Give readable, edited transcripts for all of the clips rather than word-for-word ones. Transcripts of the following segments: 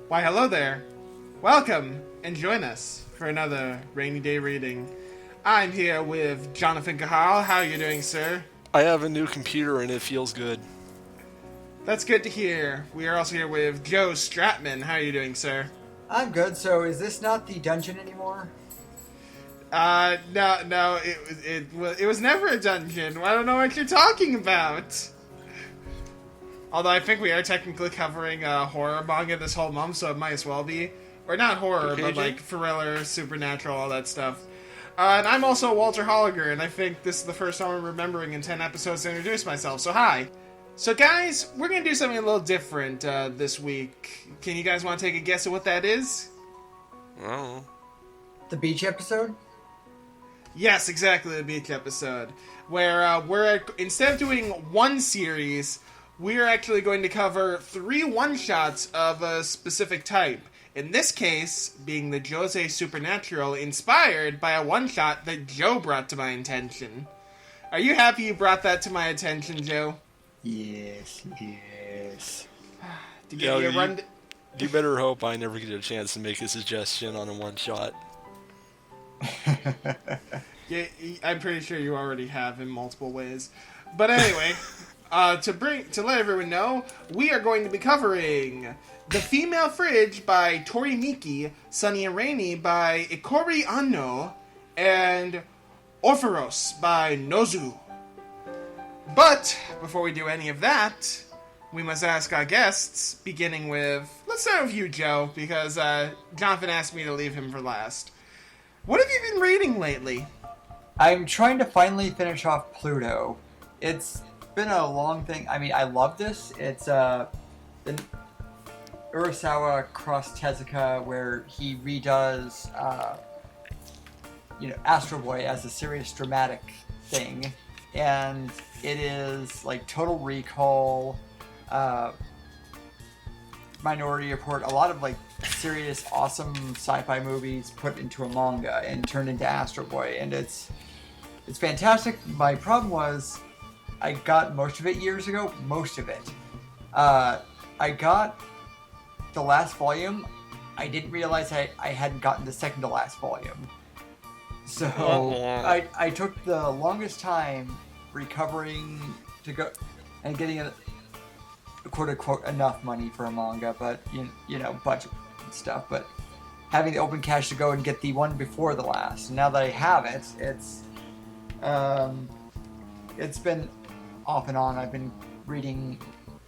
Why, hello there. Welcome and join us for another rainy day reading. I'm here with Jonathan Cahal. How are you doing, sir? I have a new computer and it feels good. That's good to hear. We are also here with Joe Stratman. How are you doing, sir? I'm good. So is this not the dungeon anymore? No, it was never a dungeon. I don't know what you're talking about. Although I think we are technically covering horror manga this whole month, so it might as well be. Or not horror, Okay, but Jay? like thriller, supernatural, all that stuff. And I'm also Walter Holliger, and I think this is the first time I'm remembering in 10 episodes to introduce myself, so hi. So guys, we're going to do something a little different this week. Can you guys want to take a guess at what that is? Oh. The beach episode? Yes, exactly, the beach episode. Where instead of doing one series, we're actually going to cover 3 one-shots of a specific type. In this case, being the Josei Supernatural, inspired by a one-shot that Joe brought to my attention. Are you happy you brought that to my attention, Joe? Yes. To give you a run... You better hope I never get a chance to make a suggestion on a one shot. Yeah, I'm pretty sure you already have in multiple ways. But anyway, to let everyone know, we are going to be covering The Female Fridge by Tori Miki, Sunny and Rainy by Ikori Anno, and Orpheros by Nozu. But before we do any of that, we must ask our guests, beginning with... Let's start with you, Joe, because Jonathan asked me to leave him for last. What have you been reading lately? I'm trying to finally finish off Pluto. It's been a long thing. I mean, I love this. It's the Urasawa cross Tezuka, where he redoes Astro Boy as a serious dramatic thing, and it is like Total Recall, Minority Report, a lot of like serious, awesome sci-fi movies put into a manga and turned into Astro Boy, and it's fantastic. My problem was I got most of it years ago. Most of it. I got the last volume. I didn't realize I hadn't gotten the second to last volume. So I took the longest time recovering to go and getting a quote unquote enough money for a manga, but you know budget and stuff. But having the open cash to go and get the one before the last. Now that I have it, it's been off and on. I've been reading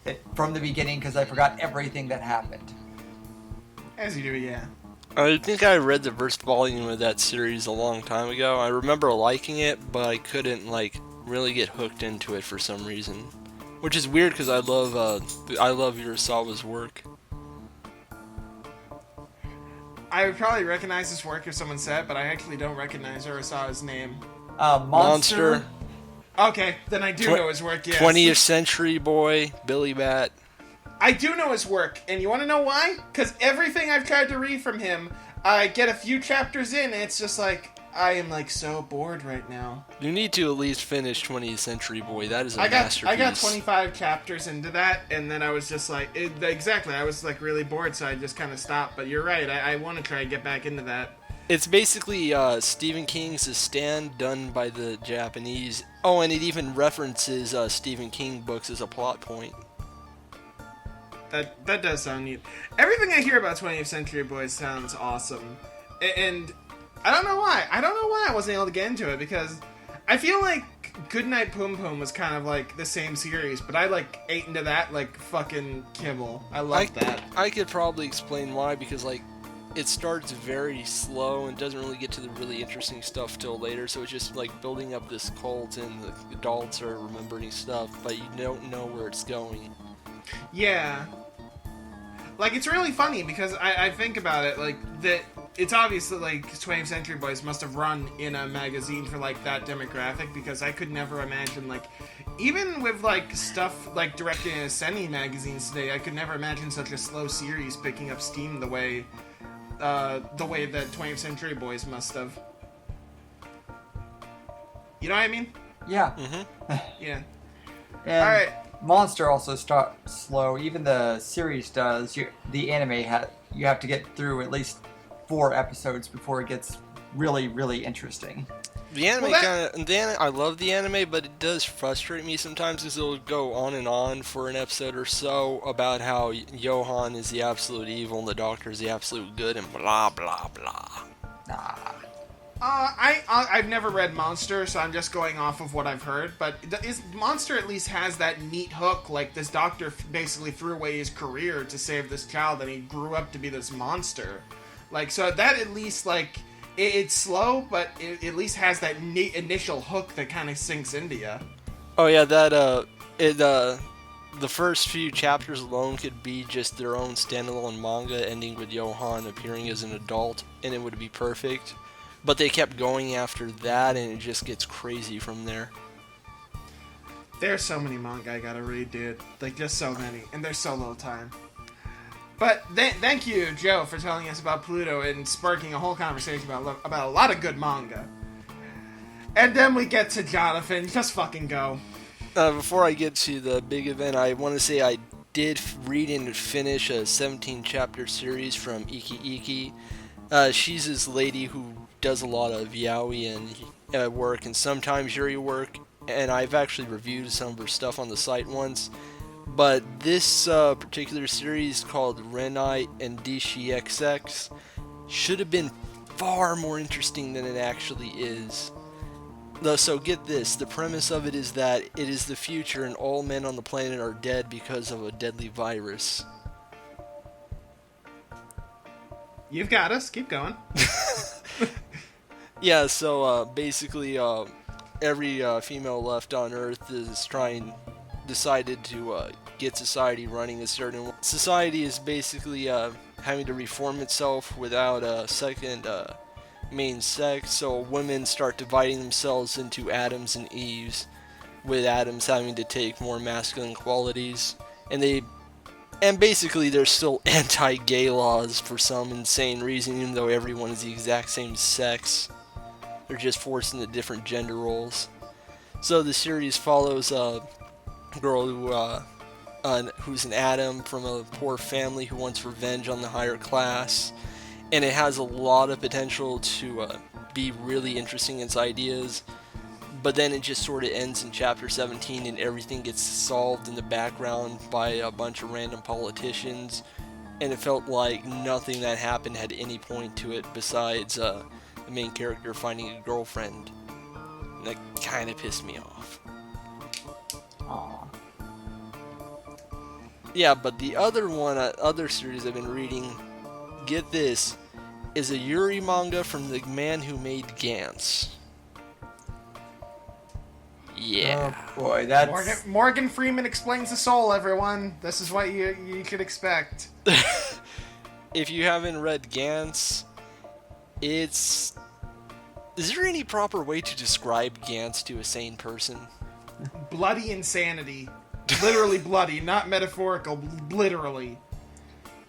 it from the beginning because I forgot everything that happened. As you do, yeah. I think I read the first volume of that series a long time ago. I remember liking it, but I couldn't really get hooked into it for some reason. Which is weird because I love Urasawa's work. I would probably recognize this work if someone said it, but I actually don't recognize Urasawa's name. Monster. Okay, then I do know his work, yes. 20th Century Boy, Billy Bat. I do know his work, and you want to know why? Because everything I've tried to read from him, I get a few chapters in, and it's just like, I am so bored right now. You need to at least finish 20th Century Boy. That is a masterpiece. I got 25 chapters into that, and then I was just I was really bored, so I just kind of stopped. But you're right, I want to try and get back into that. It's basically Stephen King's The Stand done by the Japanese. Oh, and it even references Stephen King books as a plot point. That does sound neat. Everything I hear about 20th Century Boys sounds awesome. And I don't know why. I wasn't able to get into it, because I feel like Goodnight Poom Poom was kind of like the same series, but I ate into that like fucking kibble. I love that. I could probably explain why, because it starts very slow and doesn't really get to the really interesting stuff till later, so it's just building up this cult and the adults are remembering stuff, but you don't know where it's going. Yeah. It's really funny because I think about it, that it's obviously, 20th Century Boys must have run in a magazine for, that demographic, because I could never imagine, even with, stuff, directed in Senni magazines today, I could never imagine such a slow series picking up steam the way that 20th Century Boys must have. You know what I mean? Yeah. Mm-hmm. Yeah. And Alright. Monster also starts slow. Even the series does. The anime you have to get through at least 4 episodes before it gets really, really interesting. The anime I love the anime, but it does frustrate me sometimes because it'll go on and on for an episode or so about how Johan is the absolute evil and the Doctor is the absolute good and blah blah blah. Nah. I've never read Monster, so I'm just going off of what I've heard. But Monster at least has that neat hook, like this doctor basically threw away his career to save this child, and he grew up to be this monster. Like, so that at least, like, it's slow, but it at least has that neat initial hook that kind of sinks into you. Oh yeah, the first few chapters alone could be just their own standalone manga, ending with Johan appearing as an adult, and it would be perfect. But they kept going after that, and it just gets crazy from there. There's so many manga I gotta read, dude. Like, just so many. And there's so little time. But thank you, Joe, for telling us about Pluto and sparking a whole conversation about a lot of good manga. And then we get to Jonathan. Just fucking go. Before I get to the big event, I want to say I did read and finish a 17-chapter series from Iki Iki. She's this lady who does a lot of yaoi and work and sometimes yuri work, and I've actually reviewed some of her stuff on the site once. But this particular series called Renai and DCXX should have been far more interesting than it actually is. So get this, the premise of it is that it is the future and all men on the planet are dead because of a deadly virus. You've got us. Keep going. Yeah, so basically every female left on Earth decided to get society running a certain way. Society is basically having to reform itself without a second main sex, so women start dividing themselves into Adams and Eves, with Adams having to take more masculine qualities, and basically there's still anti-gay laws for some insane reason, even though everyone is the exact same sex. They're just forced into different gender roles. So the series follows a girl who's an Adam from a poor family who wants revenge on the higher class, and it has a lot of potential to be really interesting in its ideas, but then it just sort of ends in chapter 17 and everything gets solved in the background by a bunch of random politicians, and it felt like nothing that happened had any point to it besides the main character finding a girlfriend. And that kind of pissed me off. Aw. Yeah, but the other series I've been reading, get this, is a Yuri manga from the man who made Gantz. Yeah. Oh boy, that's... Morgan Freeman explains the soul, everyone. This is what you could expect. If you haven't read Gantz, is there any proper way to describe Gantz to a sane person? Bloody insanity. Literally bloody, not metaphorical, literally.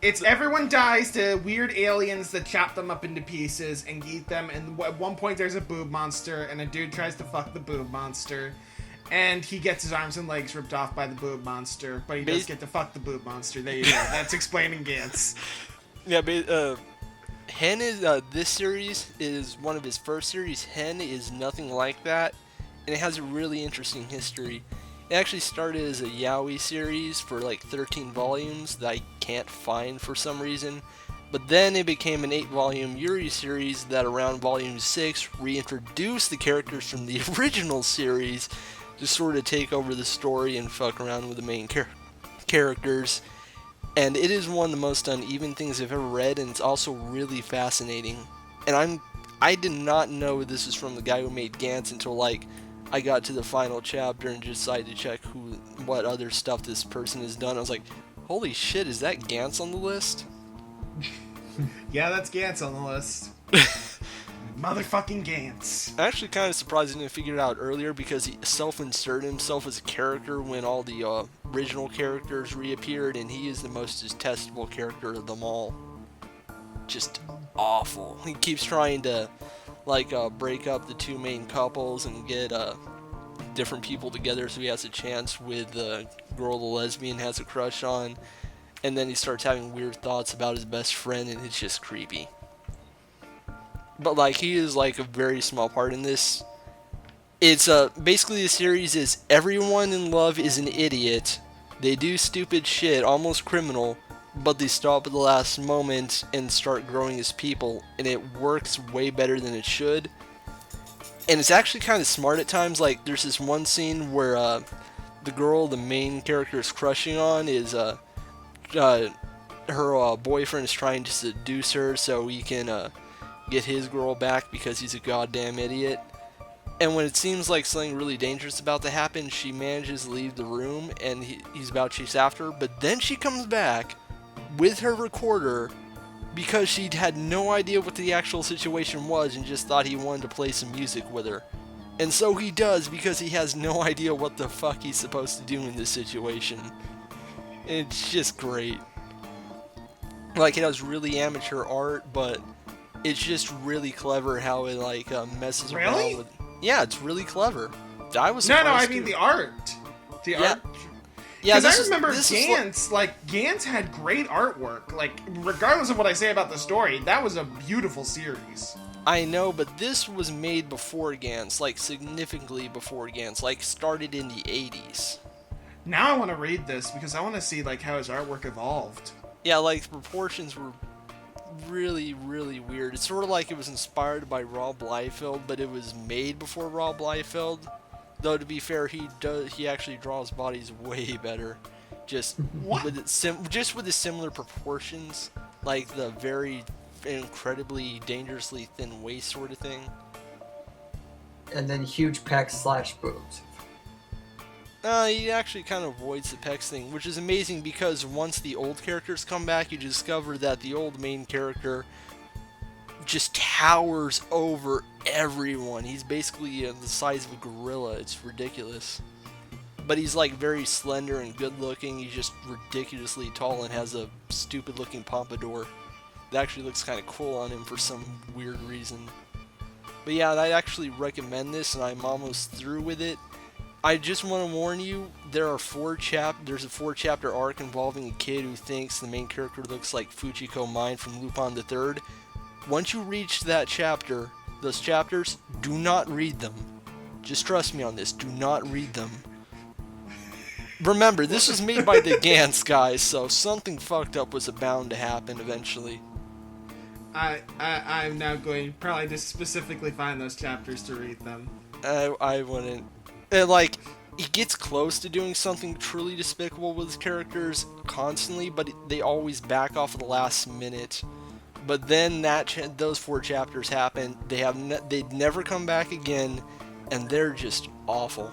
It's everyone dies to weird aliens that chop them up into pieces and eat them, and at one point there's a boob monster, and a dude tries to fuck the boob monster, and he gets his arms and legs ripped off by the boob monster, but he does get to fuck the boob monster. There you go. That's explaining Gantz. Yeah, Hen is, this series is one of his first series. Hen is nothing like that, and it has a really interesting history. It actually started as a yaoi series for like 13 volumes that I can't find for some reason, but then it became an 8-volume Yuri series that around volume 6 reintroduced the characters from the original series to sort of take over the story and fuck around with the main characters. And it is one of the most uneven things I've ever read, and it's also really fascinating. And I did not know this was from the guy who made Gantz until like I got to the final chapter and decided to check what other stuff this person has done. I was like, holy shit, is that Gantz on the list? Yeah, that's Gantz on the list. Motherfucking Gantz. I'm actually kind of surprised I didn't figure it out earlier, because he self-inserted himself as a character when all the original characters reappeared, and he is the most detestable character of them all. Just awful. He keeps trying to break up the two main couples and get different people together so he has a chance with the girl the lesbian has a crush on. and then he starts having weird thoughts about his best friend, and it's just creepy. But like, he is like a very small part in this. It's basically the series is everyone in love is an idiot. They do stupid shit, almost criminal, but they stop at the last moment and start growing as people, and it works way better than it should. And it's actually kind of smart at times. Like, there's this one scene where the girl the main character is crushing on is her boyfriend is trying to seduce her so he can get his girl back because he's a goddamn idiot. And when it seems like something really dangerous is about to happen, she manages to leave the room, and he's about to chase after her. But then she comes back with her recorder because she had no idea what the actual situation was and just thought he wanted to play some music with her. And so he does, because he has no idea what the fuck he's supposed to do in this situation. And it's just great. Like, it has really amateur art, but it's just really clever how it, like, messes around with... Yeah, it's really clever. I was surprised. No, I mean the art. The art. Yeah, because I remember Gantz, Gantz had great artwork. Like, regardless of what I say about the story, that was a beautiful series. I know, but this was made before Gantz, like, significantly before Gantz, like, started in the 80s. Now I want to read this, because I want to see, like, how his artwork evolved. Yeah, like, the proportions were really, really weird. It's sort of like it was inspired by Rob Liefeld, but it was made before Rob Liefeld. Though, to be fair, he actually draws bodies way better, just with the similar proportions, like the very incredibly dangerously thin waist sort of thing. And then huge pecs / boobs. He actually kind of avoids the pecs thing, which is amazing because once the old characters come back, you discover that the old main character just towers over everyone. He's basically the size of a gorilla. It's ridiculous. But he's like very slender and good looking. He's just ridiculously tall and has a stupid looking pompadour. It actually looks kind of cool on him for some weird reason. But yeah, I actually recommend this, and I'm almost through with it. I just want to warn you, there's a 4-chapter arc involving a kid who thinks the main character looks like Fujiko Mine from Lupin the Third. Once you reach that chapter, those chapters, do not read them. Just trust me on this, do not read them. Remember, this was made by the Gantz guys, so something fucked up was bound to happen eventually. I'm now going probably to specifically find those chapters to read them. I wouldn't. Like, he gets close to doing something truly despicable with his characters constantly, but they always back off at the last minute. But then those 4 chapters happen. They'd never come back again, and they're just awful.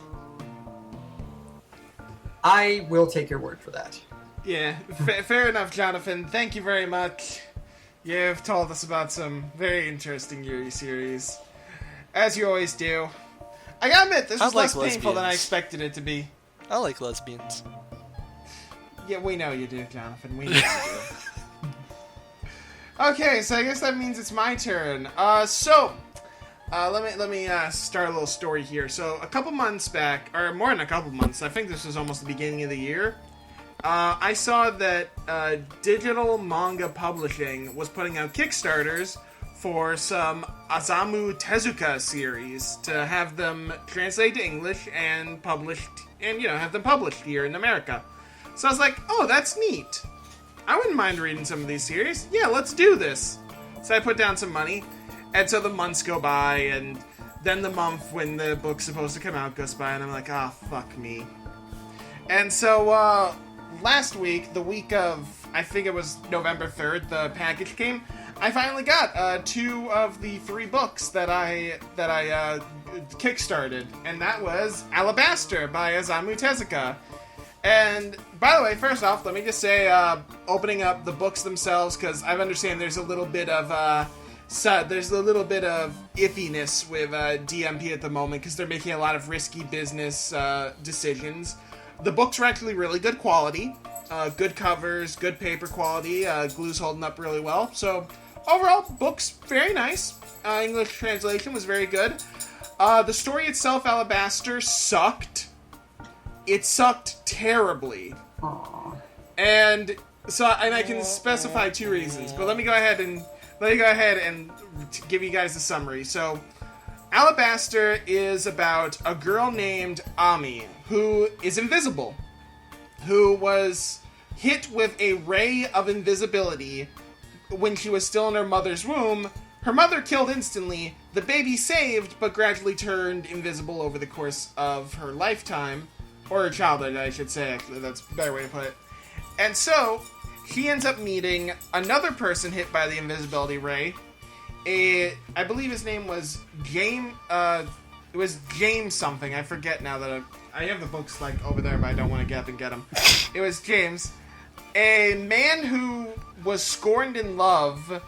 I will take your word for that. Yeah, fair enough, Jonathan. Thank you very much. You've told us about some very interesting Yuri series, as you always do. I gotta admit, this was less painful than I expected it to be. I like lesbians. Yeah, we know you do, Jonathan. We know you do. Okay, so I guess that means it's my turn. Let me start a little story here. So a couple months back, or more than a couple months, I think this was almost the beginning of the year, I saw that Digital Manga Publishing was putting out Kickstarters for some Osamu Tezuka series to have them translated to English and published, and have them published here in America. So I was like, oh, that's neat. I wouldn't mind reading some of these series. Yeah, let's do this. So I put down some money, and so the months go by, and then the month when the book's supposed to come out goes by, and I'm like, ah, fuck me. And so, last week, the week of, I think it was November 3rd, the package came. I finally got 2 of the 3 books that I kickstarted, and that was Alabaster by Osamu Tezuka. And by the way, first off, let me just say, opening up the books themselves, because I understand there's a little bit of iffiness with DMP at the moment, because they're making a lot of risky business decisions. The books are actually really good quality, good covers, good paper quality, glue's holding up really well. So overall, books very nice. English translation was very good. The story itself, Alabaster, sucked. It sucked terribly. Aww. And And I can specify 2 reasons, but let me go ahead and give you guys the summary. So, Alabaster is about a girl named Ami, who is invisible, who was hit with a ray of invisibility when she was still in her mother's womb. Her mother killed instantly, the baby saved, but gradually turned invisible over the course of her lifetime. Or her childhood, I should say, actually, that's a better way to put it. And so, she ends up meeting another person hit by the invisibility ray. I believe his name was James, it was James something, I forget now that I have the books, like, over there, but I don't want to get up and get them. It was James. A man who was scorned in love,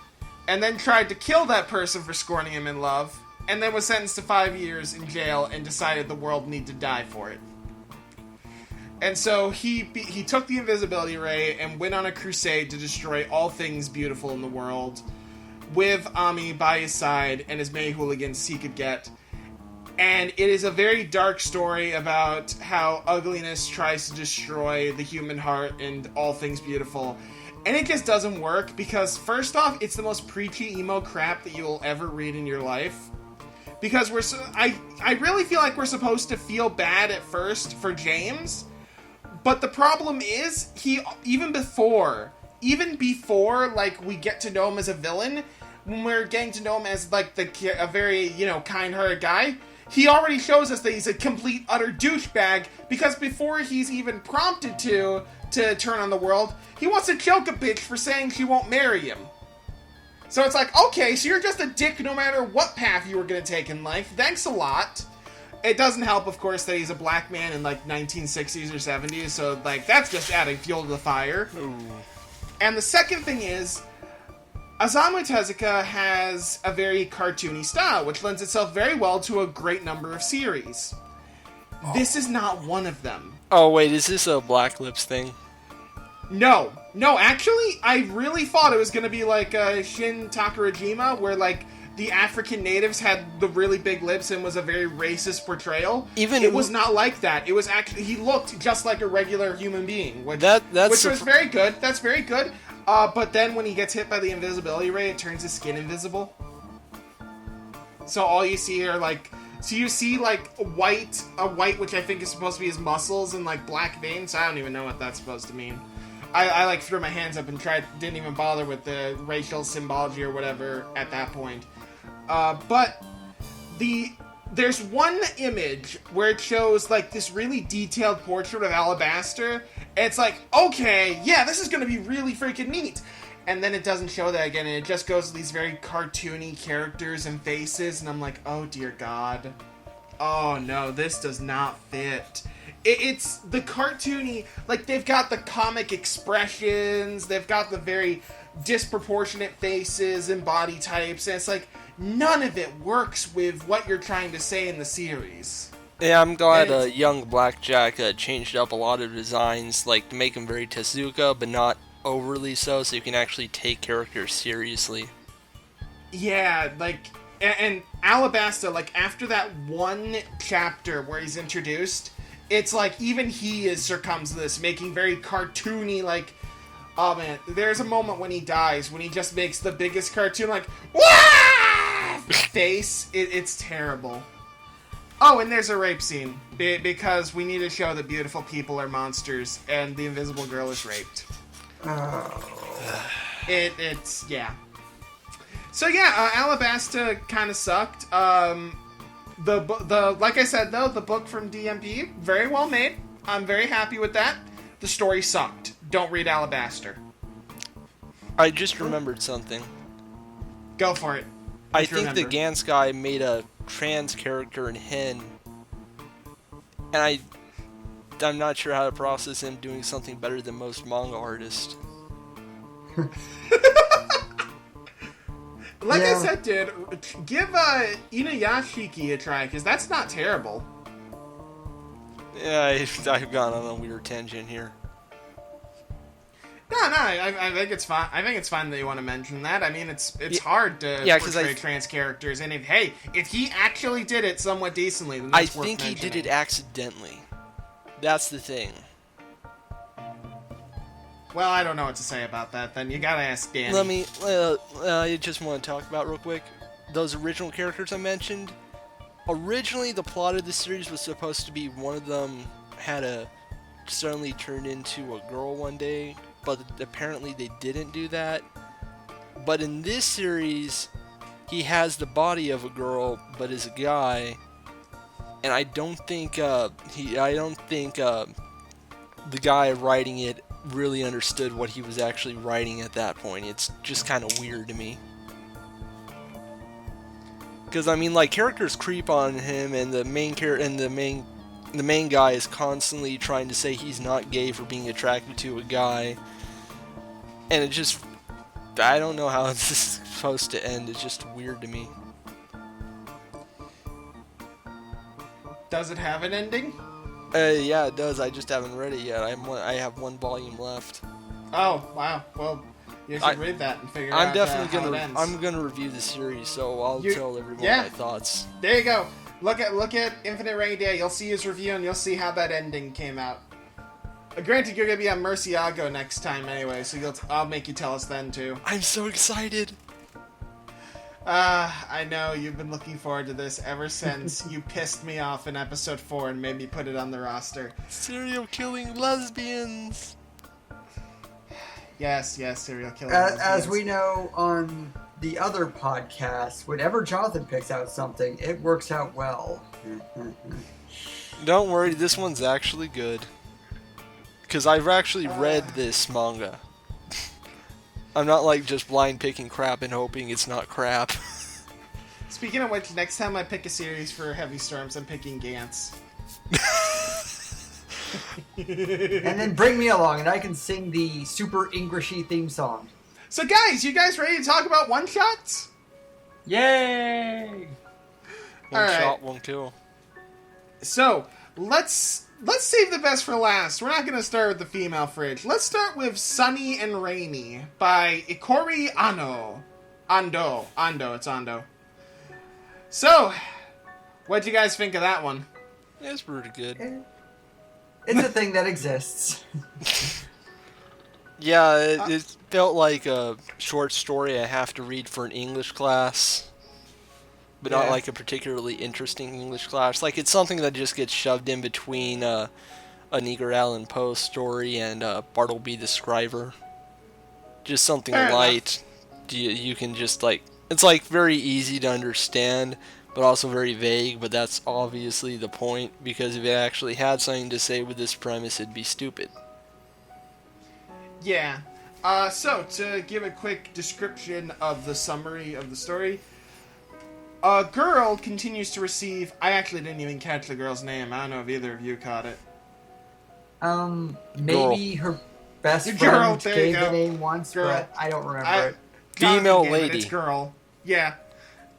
and then tried to kill that person for scorning him in love, and then was sentenced to 5 years in jail and decided the world needed to die for it. And so he took the invisibility ray and went on a crusade to destroy all things beautiful in the world, with Ami by his side and as many hooligans as he could get. And it is a very dark story about how ugliness tries to destroy the human heart and all things beautiful. And it just doesn't work because, first off, it's the most preachy emo crap that you will ever read in your life. Because I really feel like we're supposed to feel bad at first for James. But the problem is, even before, like, we get to know him as a villain, when we're getting to know him as, like, a very, kind-hearted guy, he already shows us that he's a complete, utter douchebag, because before he's even prompted to turn on the world, he wants to choke a bitch for saying she won't marry him. So it's like, okay, so you're just a dick no matter what path you were going to take in life. Thanks a lot. It doesn't help, of course, that he's a black man in, like, 1960s or 70s, so, like, that's just adding fuel to the fire. Ooh. And the second thing is, Osamu Tezuka has a very cartoony style, which lends itself very well to a great number of series. Oh. This is not one of them. Oh, wait, is this a Black Lips thing? No, actually, I really thought it was going to be like Shin Takarajima, where, like, the African natives had the really big lips and was a very racist portrayal. It was not like that. It was actually, he looked just like a regular human being, which was very good. That's very good. But then when he gets hit by the invisibility ray, it turns his skin invisible. So all you see are like, a white which I think is supposed to be his muscles, and like black veins. I don't even know what that's supposed to mean. I like threw my hands up and didn't even bother with the racial symbology or whatever at that point. But there's one image where it shows like this really detailed portrait of Alabaster, and it's like, okay, yeah, this is gonna be really freaking neat. And then it doesn't show that again, and it just goes to these very cartoony characters and faces, and I'm like, oh dear God. Oh no, this does not fit. It's the cartoony, like, they've got the comic expressions, they've got the very disproportionate faces and body types, and it's like, none of it works with what you're trying to say in the series. Yeah, I'm glad young Blackjack changed up a lot of designs, like, to make him very Tezuka, but not overly so you can actually take characters seriously. Yeah, like, and Alabaster, like, after that one chapter where he's introduced, it's like, even he succumbs to this, making very cartoony, like, oh man, there's a moment when he dies, when he just makes the biggest cartoon, like, Wah! face. It's terrible. Oh, and there's a rape scene, because we need to show that beautiful people are monsters, and the invisible girl is raped. Oh. It's, yeah. So yeah, Alabaster kind of sucked. Like I said, though, the book from DMP, very well made. I'm very happy with that. The story sucked. Don't read Alabaster. I just remembered something. Go for it. I think the Gans guy made a trans character in Hen, and I'm not sure how to process him doing something better than most manga artists. Like I said, dude, give Inuyashiki a try, because that's not terrible. Yeah, I've gone on a weird tangent here. No, I think it's fine. I think it's fine that you want to mention that. I mean, it's hard to portray trans characters, and if he actually did it somewhat decently, then that's worth mentioning. I think he did it accidentally. That's the thing. well, I don't know what to say about that. Then you gotta ask Danny. Let me. I just want to talk about real quick those original characters I mentioned. Originally, the plot of the series was supposed to be one of them had a suddenly turned into a girl one day, but apparently they didn't do that. But in this series, he has the body of a girl, but is a guy, and I don't think the guy writing it really understood what he was actually writing at that point. It's just kind of weird to me. Because I mean, like, characters creep on him, and the main guy is constantly trying to say he's not gay for being attracted to a guy, and it just, I don't know how this is supposed to end. It's just weird to me. Does it have an ending? Yeah, it does. I just haven't read it yet. I have one volume left. Oh, wow. Well, you should read that and figure I'm out definitely how it ends. I'm gonna review the series, so I'll tell everyone my thoughts. There you go. Look at Infinite Rainy Day. You'll see his review and you'll see how that ending came out. Granted, you're gonna be on Murcielago next time anyway, so I'll make you tell us then too. I'm so excited. I know you've been looking forward to this ever since you pissed me off in episode 4 and made me put it on the roster. Serial killing lesbians. Yes, serial killing lesbians. As we know on the other podcast, whenever Jonathan picks out something, it works out well. Don't worry, this one's actually good. Because I've actually read this manga. I'm not like just blind picking crap and hoping it's not crap. Speaking of which, next time I pick a series for Heavy Storms, I'm picking Gantz. And then bring me along and I can sing the super Englishy theme song. So guys, you guys ready to talk about one-shots? Yay! One shot, one kill. So, let's save the best for last. We're not going to start with the female fridge. Let's start with Sunny and Rainy by Ikori Ano. Ando, it's Ando. So, what'd you guys think of that one? Yeah, it's pretty good. It's a thing that exists. Yeah, it felt like a short story I have to read for an English class. But not like a particularly interesting English class. Like, it's something that just gets shoved in between an Edgar Allan Poe story and Bartleby the Scriber. Just something light. You can just, like... It's, like, very easy to understand, but also very vague, but that's obviously the point, because if it actually had something to say with this premise, it'd be stupid. Yeah. So, to give a quick description of the summary of the story... A girl continues to receive... I actually didn't even catch the girl's name. I don't know if either of you caught it. Maybe her best friend gave the name once, but I don't remember it. Female lady. It's girl. Yeah.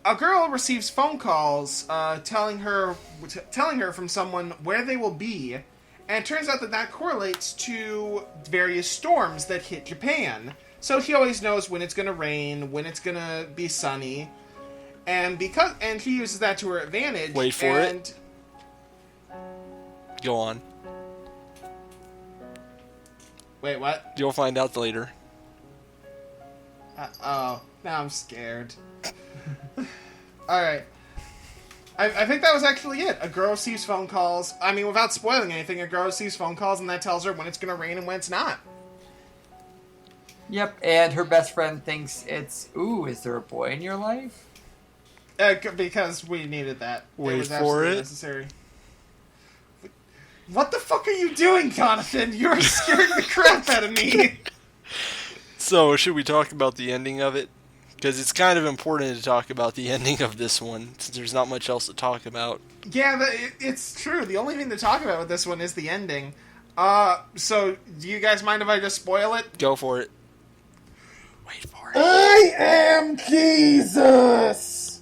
A girl receives phone calls telling her from someone where they will be, and it turns out that correlates to various storms that hit Japan. So she always knows when it's going to rain, when it's going to be sunny. And she uses that to her advantage. Wait for it. Go on. Wait, what? You'll find out later. Now I'm scared. Alright. I think that was actually it. A girl receives phone calls. I mean, without spoiling anything, a girl receives phone calls and that tells her when it's going to rain and when it's not. Yep, and her best friend thinks it's, is there a boy in your life? Because we needed that. Wait it was for absolutely it. Necessary. What the fuck are you doing, Jonathan? You're scaring the crap out of me. So, should we talk about the ending of it? Because it's kind of important to talk about the ending of this one, since there's not much else to talk about. Yeah, it's true. The only thing to talk about with this one is the ending. So, do you guys mind if I just spoil it? Go for it. Wait for it. I am Jesus!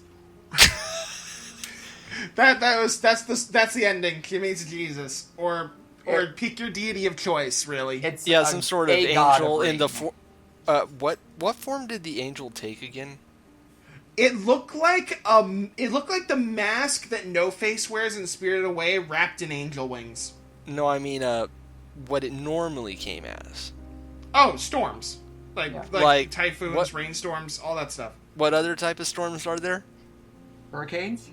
That's the ending. He means Jesus, or pick your deity of choice. Really, it's some sort of angel in the form. What form did the angel take again? It looked like the mask that No Face wears in Spirited Away, wrapped in angel wings. No, I mean what it normally came as. Oh, storms. Like Like, typhoons, what- rainstorms, all that stuff. What other type of storms are there? Hurricanes?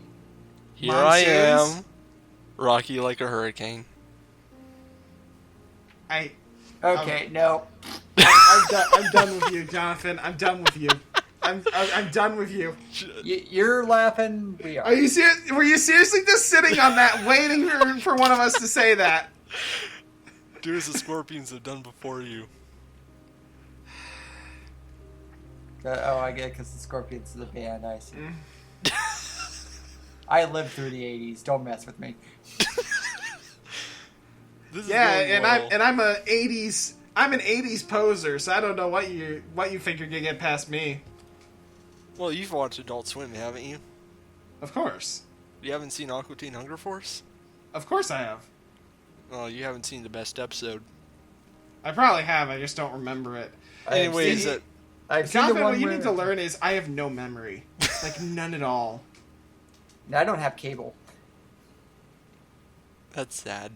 Here I Monsoons? am, rocky like a hurricane. Okay, no. I'm done with you, Jonathan. I'm done with you. I'm done with you. You're laughing. We are. Are you serious? Were you seriously just sitting on that, waiting for one of us to say that? Do as the scorpions have done before you. I get it, because the Scorpions is a band. I see. I lived through the '80s. Don't mess with me. This is Yeah, going and well. I'm an '80s poser, so I don't know what you think you're gonna get past me. Well, you've watched Adult Swim, haven't you? Of course, You haven't seen Aqua Teen Hunger Force? of course I have. Oh, you haven't seen the best episode. I probably have. I just don't remember it. Anyways, I've seen the Jonathan, one what you where need to learn is I have no memory, like none at all. I don't have cable. that's sad.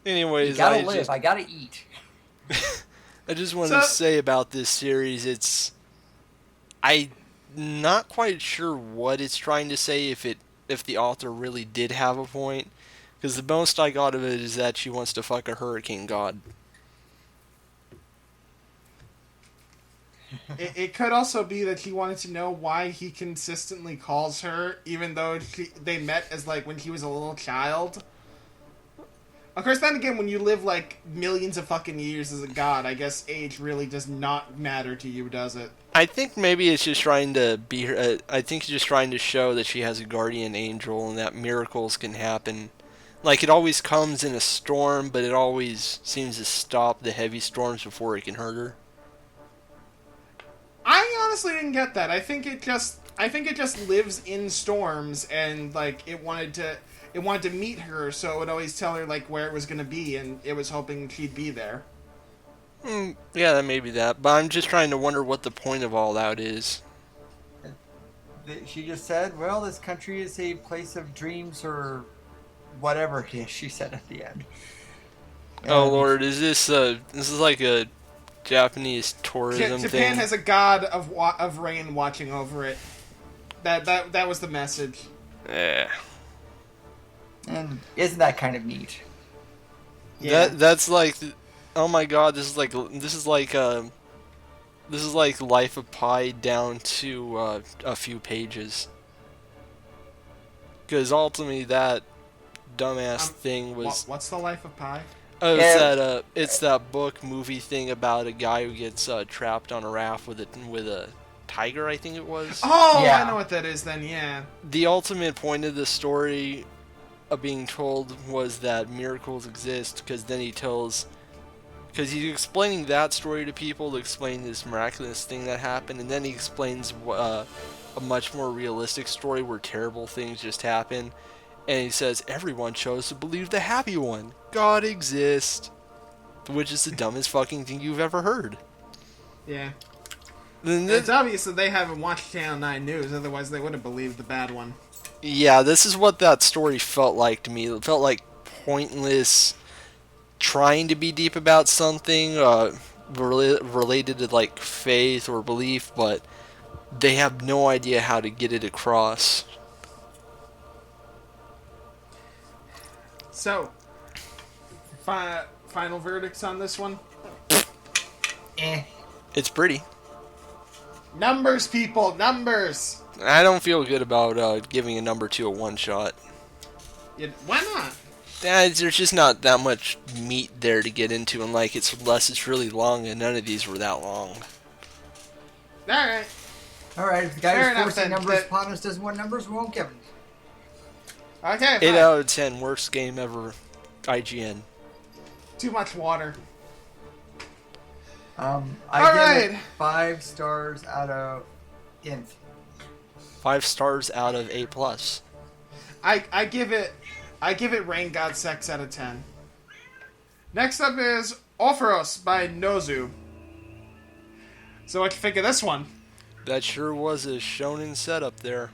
You Anyways, gotta live. I gotta eat. I just wanted to say about this series, I'm not quite sure what it's trying to say, if the author really did have a point, because the most I got of it is that she wants to fuck a hurricane god. It could also be that he wanted to know why he consistently calls her, even though they met as like when he was a little child. Of course, then again, when you live like millions of fucking years as a god, I guess age really does not matter to you, does it? I think maybe it's just trying to be her. I think it's just trying to show that she has a guardian angel and that miracles can happen. Like, it always comes in a storm, but it always seems to stop the heavy storms before it can hurt her. I honestly didn't get that. I think it just lives in storms, and like it wanted to meet her, so it would always tell her like where it was gonna be, and it was hoping she'd be there. Yeah, that may be that, but I'm just trying to wonder what the point of all that is. She just said, well, this country is a place of dreams, or whatever it is she said at the end. Oh And Lord, is this is like a Japanese tourism Japan thing? has a god of rain watching over it. That was the message. Yeah. And isn't that kind of neat? Yeah. That's like, oh my God, this is like Life of Pi down to a few pages. Because ultimately that dumbass thing was What's the life of Pi? it's that book movie thing about a guy who gets trapped on a raft with a tiger, I think it was. Oh, Yeah. I know what that is then. Yeah. The ultimate point of the story of being told was that miracles exist, because then because he's explaining that story to people to explain this miraculous thing that happened, and then he explains a much more realistic story where terrible things just happen, and he says everyone chose to believe the happy one. God exists, which is the dumbest fucking thing you've ever heard. Yeah. Then It's obvious that they haven't watched Channel 9 News, otherwise they would have believed the bad one. Yeah, this is what that story felt like to me. It felt like pointless trying to be deep about something related to like faith or belief, but they have no idea how to get it across. So, final verdicts on this one? It's pretty. Numbers, people, numbers! I don't feel good about giving a number to a one-shot. Why not? There's just not that much meat there to get into, and like unless it's really long, and none of these were that long. Alright. Alright, if the guy Fair who's enough, forcing then. numbers upon us doesn't want numbers, we won't give them. Okay, 8 fine. out of 10, worst game ever. IGN. Too much water. I give it Alright. 5 stars out of Inf. 5 stars out of 8+. I give it Rain God Sex out of 10. Next up is Ophoros by Nozu. So what you think of this one? That sure was a shonen setup there.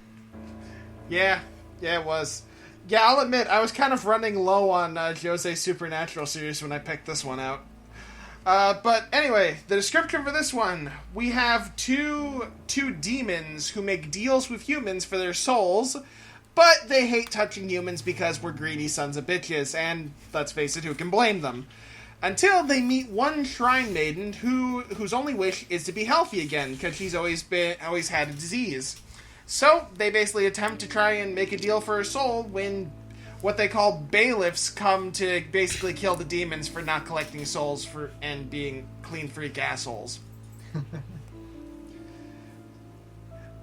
Yeah, it was. Yeah, I'll admit, I was kind of running low on Josei Supernatural series when I picked this one out. But anyway, the description for this one, we have two demons who make deals with humans for their souls, but they hate touching humans because we're greedy sons of bitches, and let's face it, who can blame them? Until they meet one shrine maiden whose only wish is to be healthy again, because she's always had a disease. So they basically attempt to try and make a deal for her soul when what they call bailiffs come to basically kill the demons for not collecting souls and being clean freak assholes.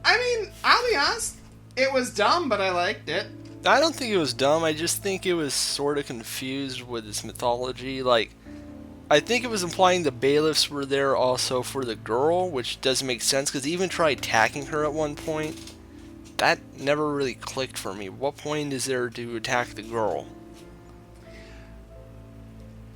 I mean, I'll be honest, it was dumb, but I liked it. I don't think it was dumb. I just think it was sort of confused with its mythology. Like, I think it was implying the bailiffs were there also for the girl, which doesn't make sense because he even tried attacking her at one point. That never really clicked for me. What point is there to attack the girl?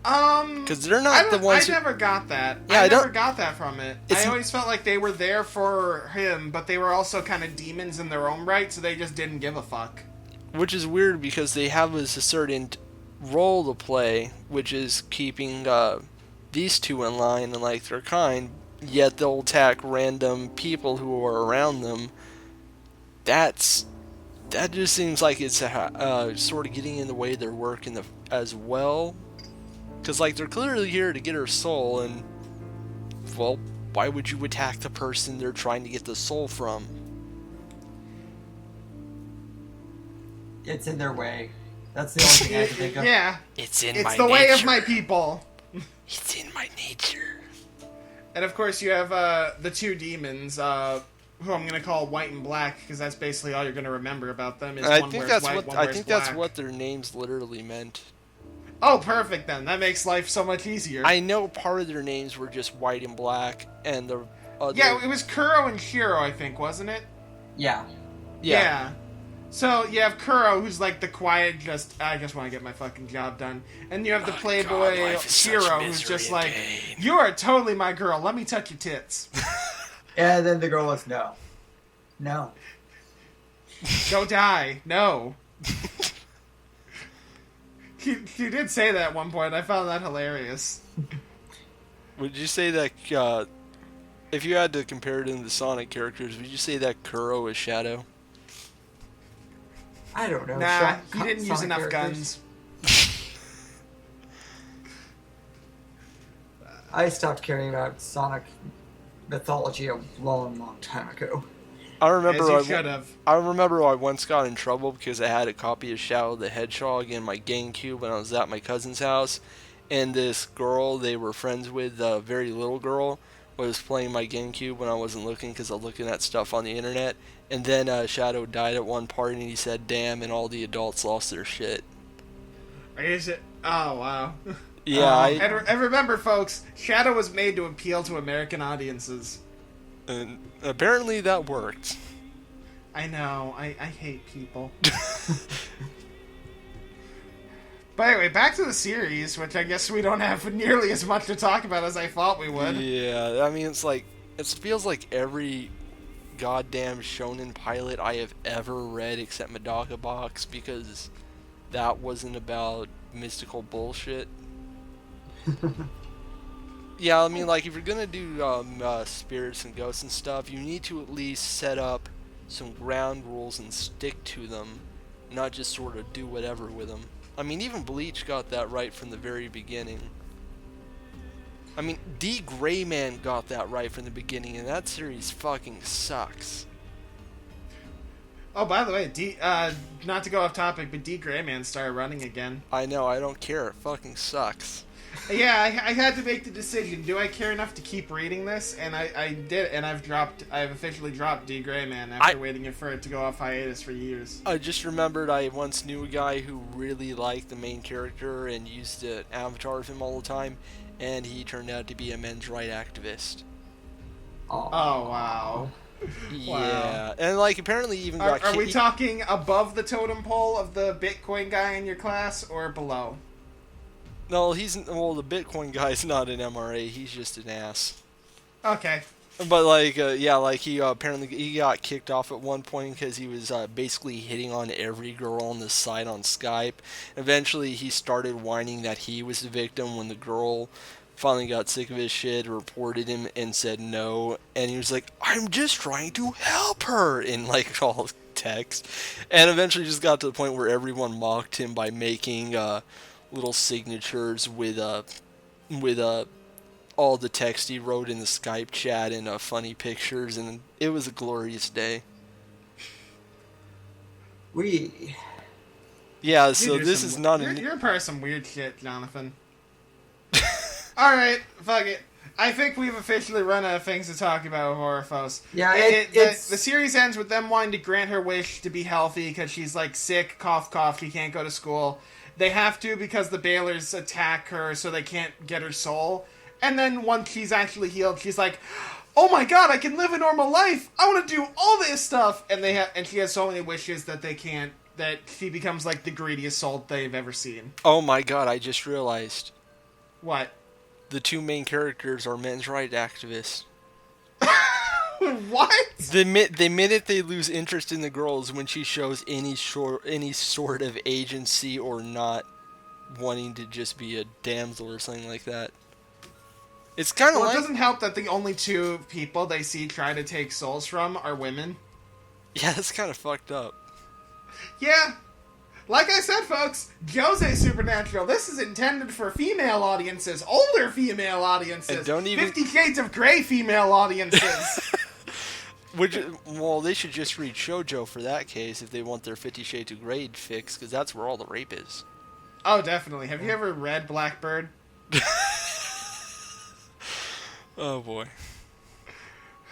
Because they're not the ones. I never got that. Yeah, I never got that from it. It's... I always felt like they were there for him, but they were also kind of demons in their own right, so they just didn't give a fuck. Which is weird because they have a certain role to play, which is keeping these two in line and like their kind. Yet they'll attack random people who are around them. That just seems like it's sort of getting in the way of their work as well. Because, like, they're clearly here to get her soul, and, well, why would you attack the person they're trying to get the soul from? It's in their way. That's the only thing I can think of. Yeah. It's the nature. Way of my people. It's in my nature. And, of course, you have the two demons, who I'm going to call White and Black, because that's basically all you're going to remember about them. Is one wears white, one wears black. That's what their names literally meant. Oh, perfect then. That makes life so much easier. I know part of their names were just White and Black, and the other... Yeah, it was Kuro and Shiro, I think, wasn't it? Yeah. Yeah. So you have Kuro, who's like the quiet, I just want to get my fucking job done. And you have the playboy Shiro, who's just like, you are totally my girl. Let me touch your tits. And then the girl was, no. Go die. No. He did say that at one point. I found that hilarious. Would you say that, if you had to compare it to the Sonic characters, would you say that Kuro is Shadow? I don't know. Nah, he didn't use enough guns. I stopped caring about Sonic mythology a long time ago. I remember I once got in trouble because I had a copy of Shadow the Hedgehog in my GameCube when I was at my cousin's house, and this girl they were friends with, a very little girl, was playing my GameCube when I wasn't looking because I was looking at stuff on the internet, and then Shadow died at one part and he said damn, and all the adults lost their shit. Is it? Oh, wow. Yeah. And remember, folks, Shadow was made to appeal to American audiences. And apparently that worked. I know. I hate people. But anyway, back to the series, which I guess we don't have nearly as much to talk about as I thought we would. Yeah, I mean, it feels like every goddamn shonen pilot I have ever read except Madoka Box, because that wasn't about mystical bullshit. Yeah, I mean, like, if you're gonna do spirits and ghosts and stuff, you need to at least set up some ground rules and stick to them, not just sort of do whatever with them. I mean, even Bleach got that right from the very beginning. I mean, D. Grayman got that right from the beginning, and that series fucking sucks. Oh, by the way, not to go off topic, but D. Grayman started running again. I know, I don't care. It fucking sucks. Yeah, I had to make the decision. Do I care enough to keep reading this? And I did, and I've officially dropped D. Grayman after waiting for it to go off hiatus for years. I just remembered I once knew a guy who really liked the main character and used an avatar of him all the time, and he turned out to be a men's rights activist. Oh, wow. Yeah, wow. And like apparently even got Are we talking above the totem pole of the Bitcoin guy in your class, or below? No, the Bitcoin guy's not an MRA. He's just an ass. Okay. But like, yeah, like he apparently he got kicked off at one point because he was basically hitting on every girl on the site on Skype. Eventually, he started whining that he was the victim when the girl finally got sick of his shit, reported him, and said no. And he was like, I'm just trying to help her, in like all text. And eventually just got to the point where everyone mocked him by making little signatures with all the text he wrote in the Skype chat and funny pictures, and it was a glorious day. Yeah, so this is not You're part of some weird shit, Jonathan. Alright, fuck it. I think we've officially run out of things to talk about with Horror Foes. Yeah, the series ends with them wanting to grant her wish to be healthy because she's like sick, cough, cough, she can't go to school. They have to because the Baylors attack her so they can't get her soul. And then once she's actually healed, she's like, oh my god, I can live a normal life! I want to do all this stuff! And she has so many wishes that they can't, that she becomes like the greediest soul they've ever seen. Oh my god, I just realized. What? The two main characters are men's rights activists. What? The minute they lose interest in the girls when she shows any sort of agency or not wanting to just be a damsel or something like that. It's kind of It doesn't help that the only two people they see try to take souls from are women. Yeah, that's kind of fucked up. Yeah. Like I said, folks, Josei Supernatural, this is intended for female audiences, older female audiences, And don't even... 50 Shades of Grey female audiences. Well, they should just read shoujo for that case if they want their 50 Shades of Grey fix, because that's where all the rape is. Oh, definitely. Have you ever read Blackbird? Oh, boy.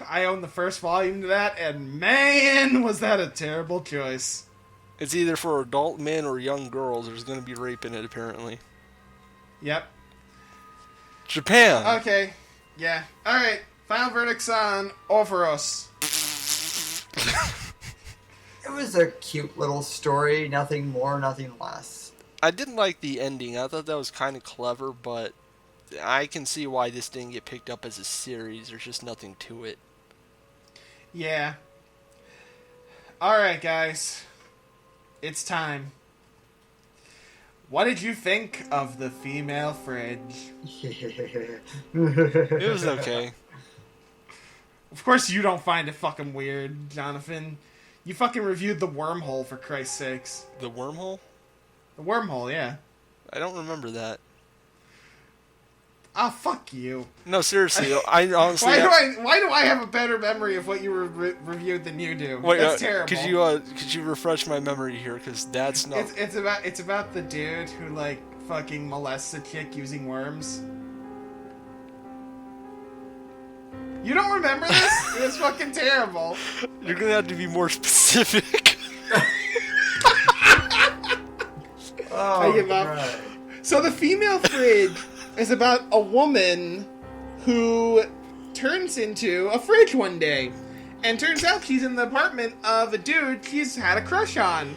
I own the first volume to that, and man, was that a terrible choice. It's either for adult men or young girls. There's going to be rape in it, apparently. Yep. Japan! Okay. Yeah. Alright. Final verdicts on Overos. It was a cute little story. Nothing more, nothing less. I didn't like the ending. I thought that was kind of clever, but I can see why this didn't get picked up as a series. There's just nothing to it. Yeah. Alright, guys. It's time. What did you think of the female fridge? It was okay. Of course you don't find it fucking weird, Jonathan. You fucking reviewed The Wormhole, for Christ's sakes. The wormhole? The Wormhole, yeah. I don't remember that. Ah, fuck you. No, seriously. I honestly... Why do I have a better memory of what you reviewed than you do? Wait, that's terrible. Could you refresh my memory here? Because that's not... It's about the dude who, like, fucking molests a chick using worms. You don't remember this? It was fucking terrible. You're gonna have to be more specific. Oh, I give up. God. So the female fridge is about a woman who turns into a fridge one day. And turns out she's in the apartment of a dude she's had a crush on.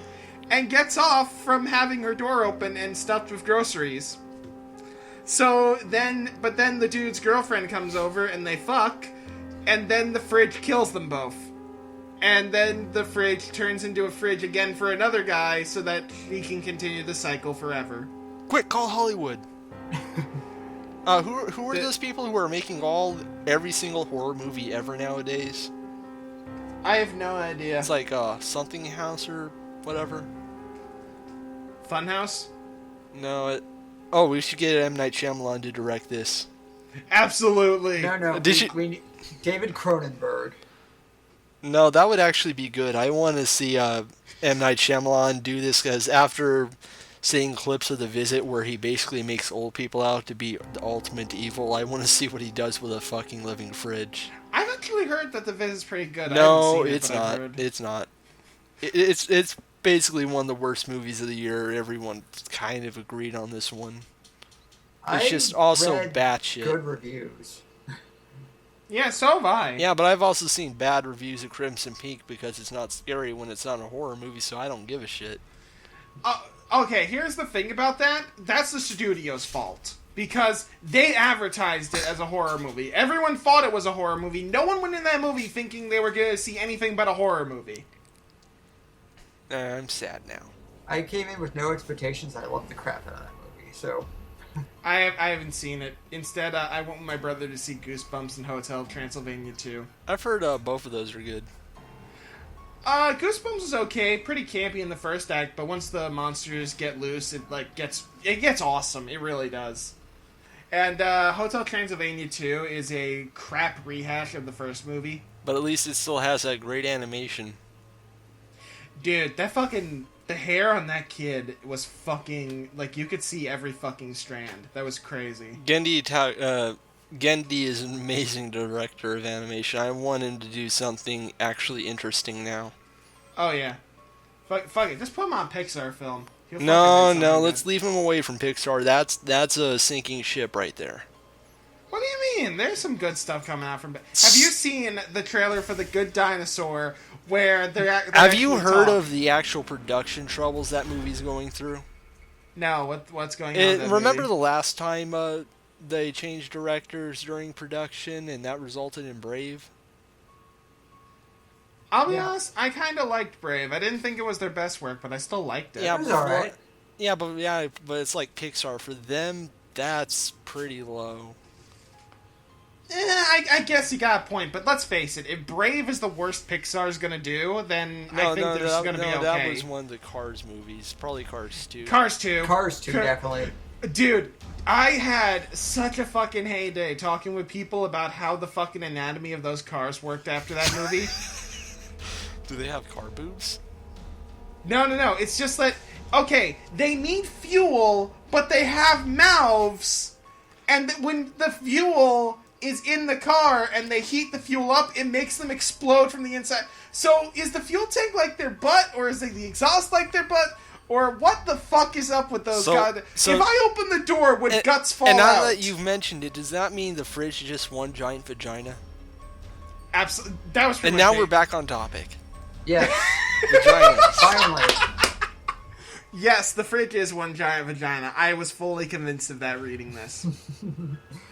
And gets off from having her door open and stuffed with groceries. But then the dude's girlfriend comes over and they fuck. And then the fridge kills them both. And then the fridge turns into a fridge again for another guy so that he can continue the cycle forever. Quick, call Hollywood. Who are those people who are making every single horror movie ever nowadays? I have no idea. It's like Something House or whatever. Funhouse? No, Oh, we should get M. Night Shyamalan to direct this. Absolutely. No. David Cronenberg. No, that would actually be good. I want to see M. Night Shyamalan do this, because after seeing clips of The Visit where he basically makes old people out to be the ultimate evil, I want to see what he does with a fucking living fridge. I've actually heard that The Visit's pretty good. No, I haven't it's seen it, but I've not. heard. It's not. It's basically one of the worst movies of the year. Everyone kind of agreed on this one. It's just also batshit. Good reviews. Yeah, so have I. Yeah, but I've also seen bad reviews of Crimson Peak because it's not scary when it's not a horror movie, so I don't give a shit. Okay, here's the thing about that. That's the studio's fault. Because they advertised it as a horror movie. Everyone thought it was a horror movie. No one went in that movie thinking they were going to see anything but a horror movie. I'm sad now. I came in with no expectations. I loved the crap out of that movie, so... I haven't seen it. Instead, I went with my brother to see Goosebumps and Hotel Transylvania 2. I've heard both of those are good. Goosebumps is okay, pretty campy in the first act, but once the monsters get loose, it gets awesome. It really does. And Hotel Transylvania 2 is a crap rehash of the first movie. But at least it still has that great animation. Dude, the hair on that kid was fucking, like, you could see every fucking strand. That was crazy. Gendy is an amazing director of animation. I want him to do something actually interesting now. Oh, yeah. Fuck it, just put him on Pixar film. No, let's leave him away from Pixar. That's a sinking ship right there. What do you mean? There's some good stuff coming out from... Have you seen the trailer for The Good Dinosaur where they're Have you heard of the actual production troubles that movie's going through? No, what's going on? Remember the last time they changed directors during production and that resulted in Brave? I'll be honest, I kind of liked Brave. I didn't think it was their best work, but I still liked it. It was alright. But it's like Pixar. For them, that's pretty low. I guess you got a point, but let's face it. If Brave is the worst Pixar's gonna do, then I think they're just gonna be okay. That was one of the Cars movies. Probably Cars 2. Cars 2. Cars 2, definitely. Dude, I had such a fucking heyday talking with people about how the fucking anatomy of those cars worked after that movie. Do they have car boobs? No. It's just that, okay, they need fuel, but they have mouths, and when the fuel is in the car and they heat the fuel up, it makes them explode from the inside. So is the fuel tank like their butt, or is the exhaust like their butt, or what the fuck is up with those guys? If I open the door, would guts fall out? And now that you've mentioned it, does that mean the fridge is just one giant vagina? Absolutely. That was. And now we're back on topic. Yes. Vagina. Finally. Yes, the fridge is one giant vagina. I was fully convinced of that reading this.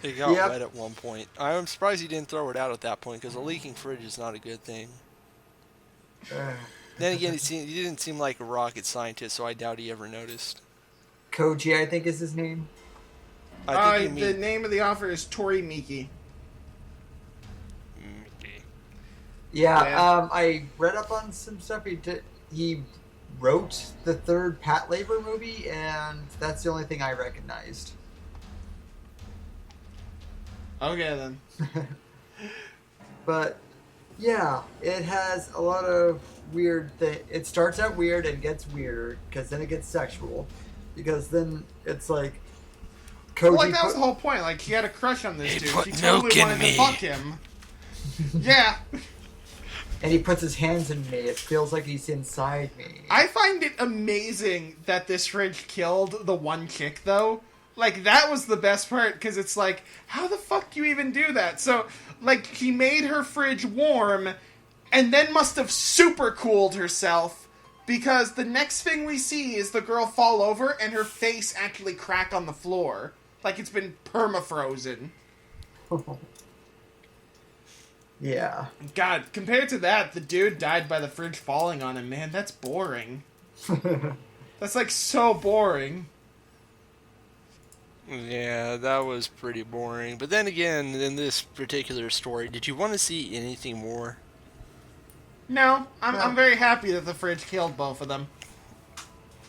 It got wet at one point. I'm surprised he didn't throw it out at that point, because a leaking fridge is not a good thing. Then again, he didn't seem like a rocket scientist, so I doubt he ever noticed. Koji, I think is his name. The name of the author is Tori Miki. Yeah, I read up on some stuff. He wrote the third Pat Labor movie, and that's the only thing I recognized. Okay, then. But, yeah, it has a lot of weird things. It starts out weird and gets weirder, because then it gets sexual. Because then it's like... Koji that was the whole point. Like, he had a crush on this dude. She totally wanted to fuck him. Yeah. And he puts his hands in me. It feels like he's inside me. I find it amazing that this fridge killed the one chick, though. Like, that was the best part, because it's like, how the fuck do you even do that? So, like, he made her fridge warm, and then must have super cooled herself, because the next thing we see is the girl fall over, and her face actually crack on the floor. Like, it's been perma-frozen. Yeah. God, compared to that, the dude died by the fridge falling on him. Man, that's boring. That's, like, so boring. Yeah, that was pretty boring. But then again, in this particular story, did you want to see anything more? No, I'm very happy that the fridge killed both of them.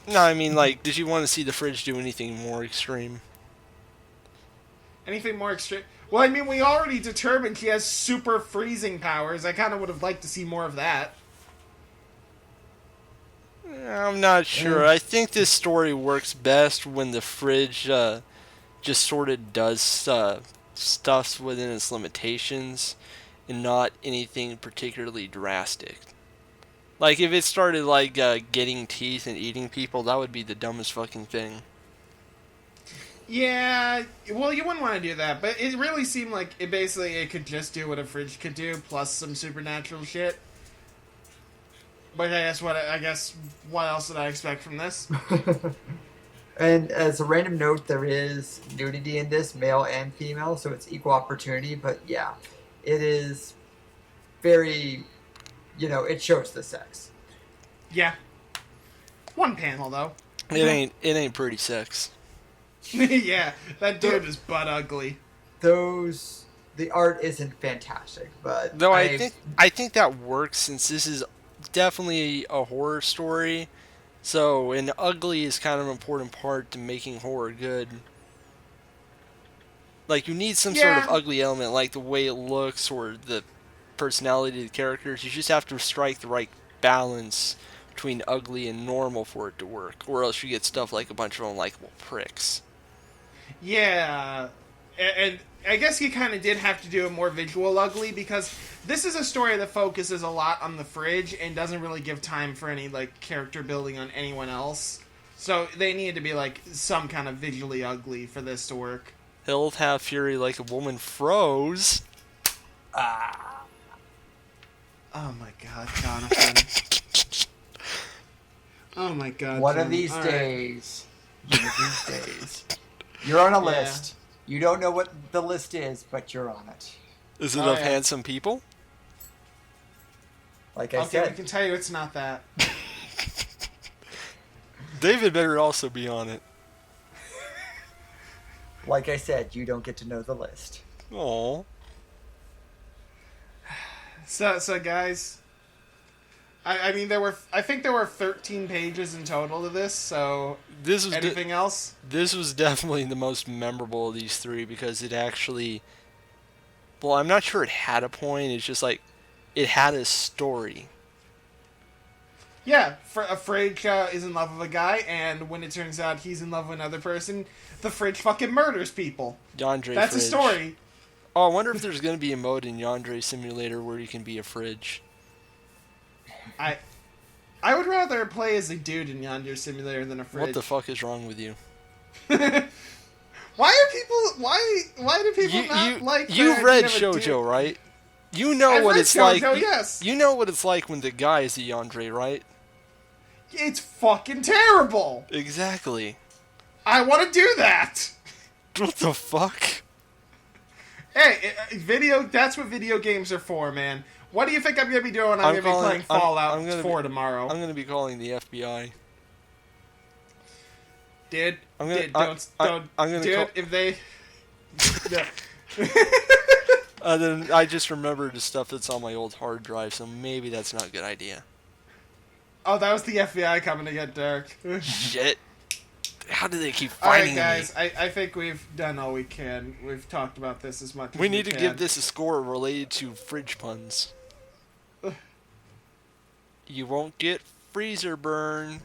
No, I mean, like, did you want to see the fridge do anything more extreme? Anything more extreme? Well, I mean, we already determined he has super freezing powers. I kind of would have liked to see more of that. I'm not sure. I think this story works best when the fridge just sort of does stuff within its limitations and not anything particularly drastic. Like, if it started, like, getting teeth and eating people, that would be the dumbest fucking thing. Yeah, well, you wouldn't want to do that, but it really seemed like it could just do what a fridge could do, plus some supernatural shit. But I guess what else did I expect from this? And as a random note, there is nudity in this, male and female, so it's equal opportunity. But yeah, it is very, it shows the sex. Yeah. One panel though. It ain't pretty sex. Yeah, that dude is butt ugly. The art isn't fantastic, but Though I think that works since this is definitely a horror story. So, and ugly is kind of an important part to making horror good. Like, you need some sort of Yeah, ugly element, like the way it looks or the personality of the characters. You just have to strike the right balance between ugly and normal for it to work, or else you get stuff like a bunch of unlikable pricks. yeah, and I guess he kind of did have to do a more visual ugly because this is a story that focuses a lot on the fridge and doesn't really give time for any like character building on anyone else. So they needed to be like some kind of visually ugly for this to work. He'll have fury like a woman froze. Oh my god, Jonathan. Oh my god. one of Jim. these All right. days, one of these days, you're on a Yeah. list. You don't know what the list is, but you're on it. Is it Oh, of yeah. handsome people? Like I Okay, we said, can tell you it's not that. David better also be on it. you don't get to know the list. Aww. So guys, I mean I think there were 13 pages in total to this. So This was anything else? this was definitely the most memorable of these three because it actually. Well, I'm not sure it had a point. It's just like it had a story. Yeah, a fridge is in love with a guy, and when it turns out he's in love with another person, the fridge fucking murders people. Yandere That's fridge. a story. Oh, I wonder if there's gonna be a mode in Yandere Simulator where you can be a fridge. I would rather play as a dude in Yonder Simulator than a fridge. What the fuck is wrong with you? Why do people not like the You've idea read of a dude? JoJo, right? You know I've what read it's like. JoJo, yes. You know what it's like when the guy is a Yandere, right? It's fucking terrible. Exactly. I want to do that. What the fuck? Hey, that's what video games are for, man. What do you think I'm going to be doing? I'm going to be playing Fallout 4 tomorrow. I'm gonna be calling the FBI. Dude, I'm gonna- dude, I- don't, I'm gonna dude, call- if they... No. Then I just remembered the stuff that's on my old hard drive, so maybe that's not a good idea. Oh, that was the FBI coming to get Dirk. Shit. How do they keep Alright, finding guys, me? I think we've done all we can. We've talked about this as much as We need to can. give this a score related to fridge puns. You won't get freezer burn.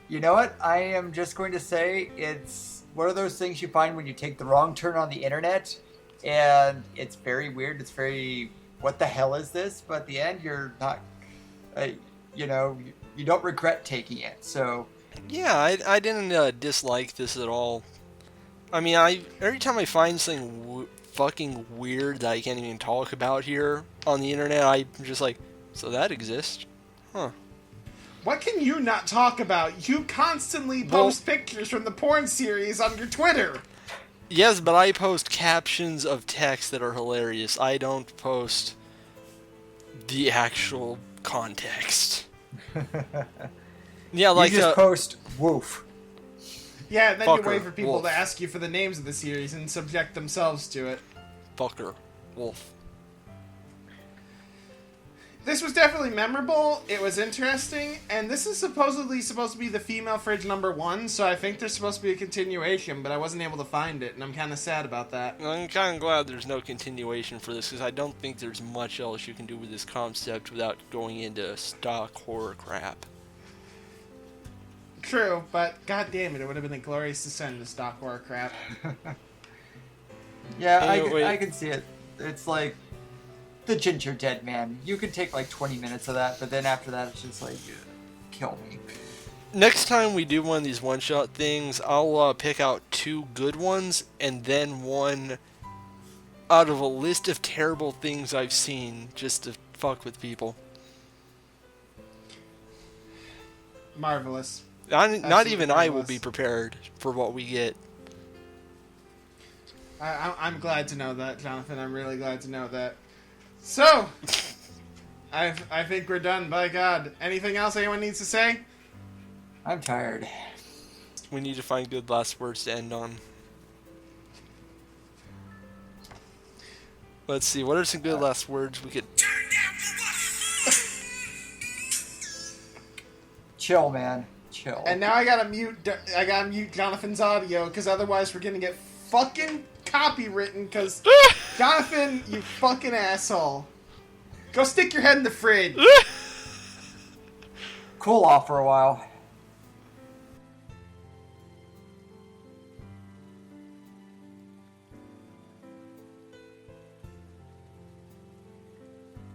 You know what? I am just going to say it's one of those things you find when you take the wrong turn on the internet, and it's very weird. It's very, what the hell is this? But at the end, you're not, you don't regret taking it. So, Yeah, I didn't dislike this at all. I mean, every time I find something fucking weird that I can't even talk about here on the internet, I'm just like, so that exists? Huh. What can you not talk about? You constantly post pictures from the porn series on your Twitter. Yes, but I post captions of text that are hilarious. I don't post the actual context. Yeah, like you just post woof. Yeah, and then Fucker, you wait for people wolf. to ask you for the names of the series and subject themselves to it. fucker, wolf. This was definitely memorable. It was interesting, and this is supposedly supposed to be the female fridge #1, so I think there's supposed to be a continuation, but I wasn't able to find it, and I'm kind of sad about that. I'm kind of glad there's no continuation for this, because I don't think there's much else you can do with this concept without going into stock horror crap. True, but god damn it, it would have been a glorious descent into stock horror crap. Yeah, Anyway. I can see it. It's like the Ginger Dead Man. You could take like 20 minutes of that, but then after that, it's just like, kill me. Next time we do one of these one-shot things, I'll pick out 2 good ones, and then one out of a list of terrible things I've seen, just to fuck with people. Marvelous. Not Absolutely even I will marvelous. be prepared for what we get. I'm glad to know that, Jonathan. I'm really glad to know that. So, I think we're done, by God. Anything else anyone needs to say? I'm tired. We need to find good last words to end on. Let's see, what are some good last words we could... Chill, man. Chill. And now I gotta mute Jonathan's audio, because otherwise we're gonna get fucking copywritten, because Jonathan, you fucking asshole. Go stick your head in the fridge. Cool off for a while.